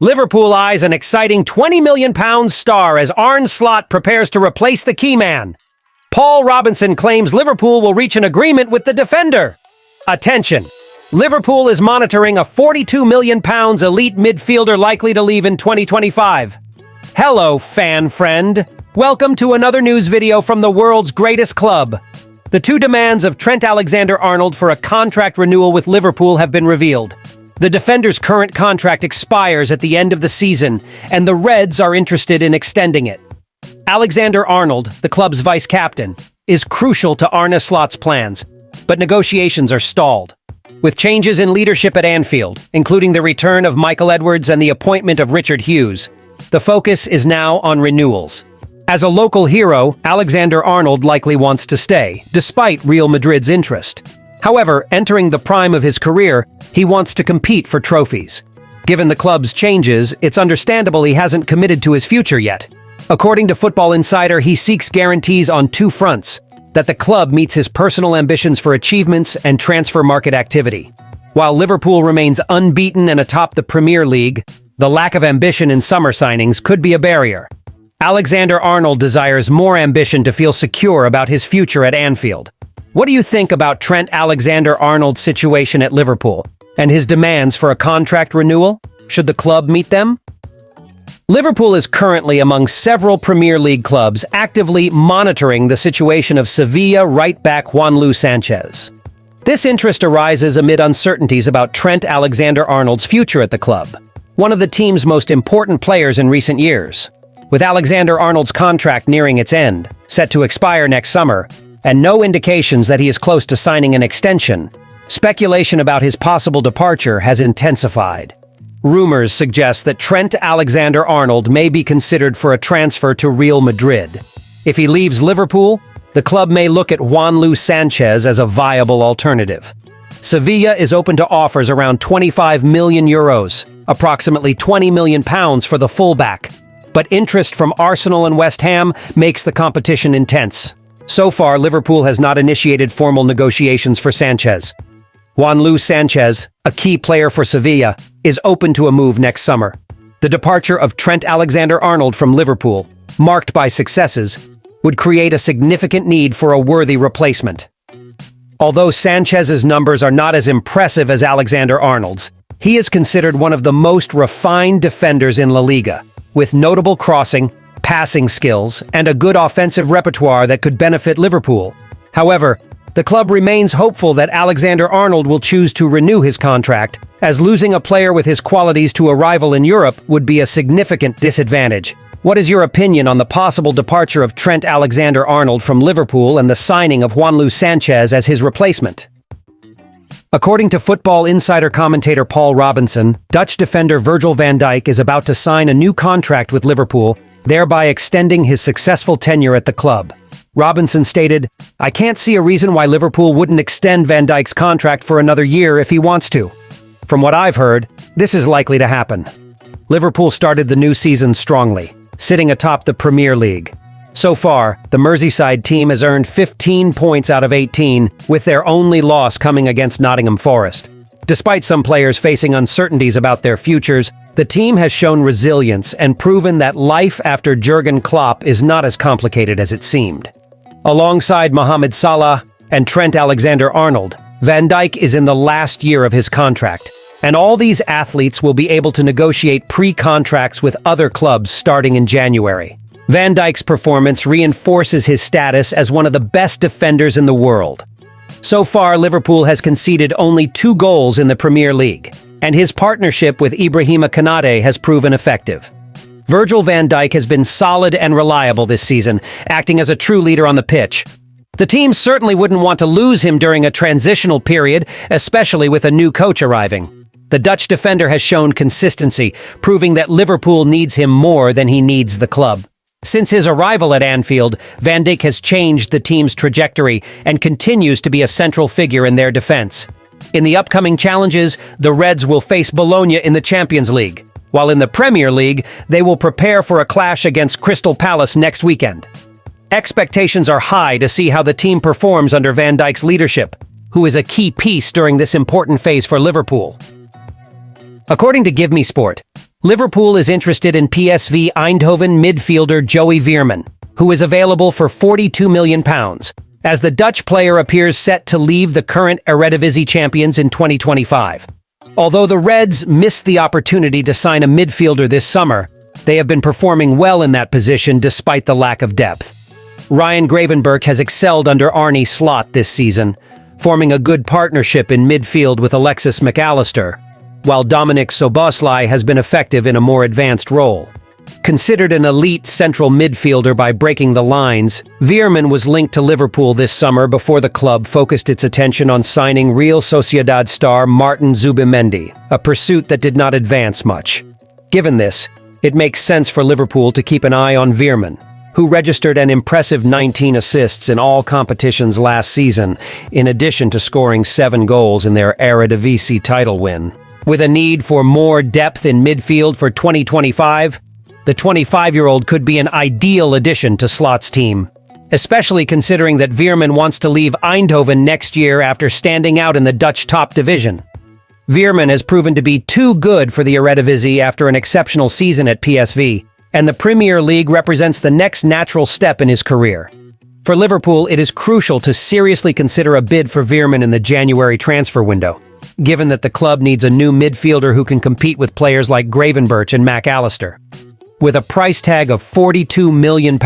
Liverpool eyes an exciting £20 million star as Arne Slot prepares to replace the key man. Paul Robinson claims Liverpool will reach an agreement with the defender. Attention! Liverpool is monitoring a £42 million elite midfielder likely to leave in 2025. Hello, fan friend. Welcome to another news video from the world's greatest club. The two demands of Trent Alexander-Arnold for a contract renewal with Liverpool have been revealed. The defender's current contract expires at the end of the season, and the Reds are interested in extending it. Alexander-Arnold, the club's vice-captain, is crucial to Arne Slot's plans, but negotiations are stalled. With changes in leadership at Anfield, including the return of Michael Edwards and the appointment of Richard Hughes, the focus is now on renewals. As a local hero, Alexander-Arnold likely wants to stay, despite Real Madrid's interest. However, entering the prime of his career, he wants to compete for trophies. Given the club's changes, it's understandable he hasn't committed to his future yet. According to Football Insider, he seeks guarantees on two fronts: that the club meets his personal ambitions for achievements and transfer market activity. While Liverpool remains unbeaten and atop the Premier League, the lack of ambition in summer signings could be a barrier. Alexander-Arnold desires more ambition to feel secure about his future at Anfield. What do you think about Trent Alexander-Arnold's situation at Liverpool and his demands for a contract renewal? Should the club meet them? Liverpool is currently among several Premier League clubs actively monitoring the situation of Sevilla right-back Juanlu Sanchez. This interest arises amid uncertainties about Trent Alexander-Arnold's future at the club, one of the team's most important players in recent years. With Alexander-Arnold's contract nearing its end, set to expire next summer, and no indications that he is close to signing an extension, speculation about his possible departure has intensified. Rumors suggest that Trent Alexander-Arnold may be considered for a transfer to Real Madrid. If he leaves Liverpool, the club may look at Juanlu Sanchez as a viable alternative. Sevilla is open to offers around €25 million, approximately £20 million for the fullback, but interest from Arsenal and West Ham makes the competition intense. So far, Liverpool has not initiated formal negotiations for Sanchez. Juanlu Sanchez, a key player for Sevilla, is open to a move next summer. The departure of Trent Alexander-Arnold from Liverpool, marked by successes, would create a significant need for a worthy replacement. Although Sanchez's numbers are not as impressive as Alexander-Arnold's, he is considered one of the most refined defenders in La Liga, with notable crossing, passing skills, and a good offensive repertoire that could benefit Liverpool. However, the club remains hopeful that Alexander-Arnold will choose to renew his contract, as losing a player with his qualities to a rival in Europe would be a significant disadvantage. What is your opinion on the possible departure of Trent Alexander-Arnold from Liverpool and the signing of Juanlu Sanchez as his replacement? According to Football Insider commentator Paul Robinson, Dutch defender Virgil van Dijk is about to sign a new contract with Liverpool, thereby extending his successful tenure at the club. Robinson stated, "I can't see a reason why Liverpool wouldn't extend Van Dijk's contract for another year if he wants to. From what I've heard, this is likely to happen." Liverpool started the new season strongly, sitting atop the Premier League. So far, the Merseyside team has earned 15 points out of 18, with their only loss coming against Nottingham Forest. Despite some players facing uncertainties about their futures, the team has shown resilience and proven that life after Jurgen Klopp is not as complicated as it seemed. Alongside Mohamed Salah and Trent Alexander-Arnold, Van Dijk is in the last year of his contract, and all these athletes will be able to negotiate pre-contracts with other clubs starting in January. Van Dijk's performance reinforces his status as one of the best defenders in the world. So far, Liverpool has conceded only 2 goals in the Premier League, and his partnership with Ibrahima Konate has proven effective. Virgil van Dijk has been solid and reliable this season, acting as a true leader on the pitch. The team certainly wouldn't want to lose him during a transitional period, especially with a new coach arriving. The Dutch defender has shown consistency, proving that Liverpool needs him more than he needs the club. Since his arrival at Anfield, Van Dijk has changed the team's trajectory and continues to be a central figure in their defense. In the upcoming challenges, the Reds will face Bologna in the Champions League, while in the Premier League, they will prepare for a clash against Crystal Palace next weekend. Expectations are high to see how the team performs under Van Dijk's leadership, who is a key piece during this important phase for Liverpool. According to Give Me Sport, Liverpool is interested in PSV Eindhoven midfielder Joey Veerman, who is available for £42 million, as the Dutch player appears set to leave the current Eredivisie champions in 2025. Although the Reds missed the opportunity to sign a midfielder this summer, they have been performing well in that position despite the lack of depth. Ryan Gravenberch has excelled under Arne Slot this season, forming a good partnership in midfield with Alexis McAllister, while Dominik Szoboszlai has been effective in a more advanced role. Considered an elite central midfielder by breaking the lines, Veerman was linked to Liverpool this summer before the club focused its attention on signing Real Sociedad star Martin Zubimendi, a pursuit that did not advance much. Given this, it makes sense for Liverpool to keep an eye on Veerman, who registered an impressive 19 assists in all competitions last season, in addition to scoring 7 goals in their Eredivisie title win. With a need for more depth in midfield for 2025, the 25-year-old could be an ideal addition to Slot's team, especially considering that Veerman wants to leave Eindhoven next year after standing out in the Dutch top division. Veerman has proven to be too good for the Eredivisie after an exceptional season at PSV, and the Premier League represents the next natural step in his career. For Liverpool, it is crucial to seriously consider a bid for Veerman in the January transfer window, given that the club needs a new midfielder who can compete with players like Gravenberch and McAllister. With a price tag of £42 million,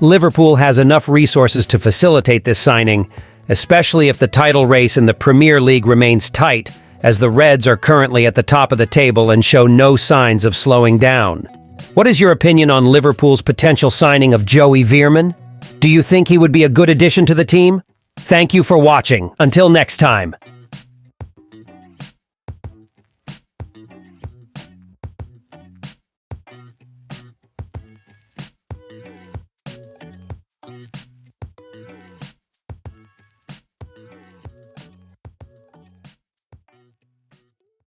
Liverpool has enough resources to facilitate this signing, especially if the title race in the Premier League remains tight, as the Reds are currently at the top of the table and show no signs of slowing down. What is your opinion on Liverpool's potential signing of Joey Veerman? Do you think he would be a good addition to the team? Thank you for watching. Until next time.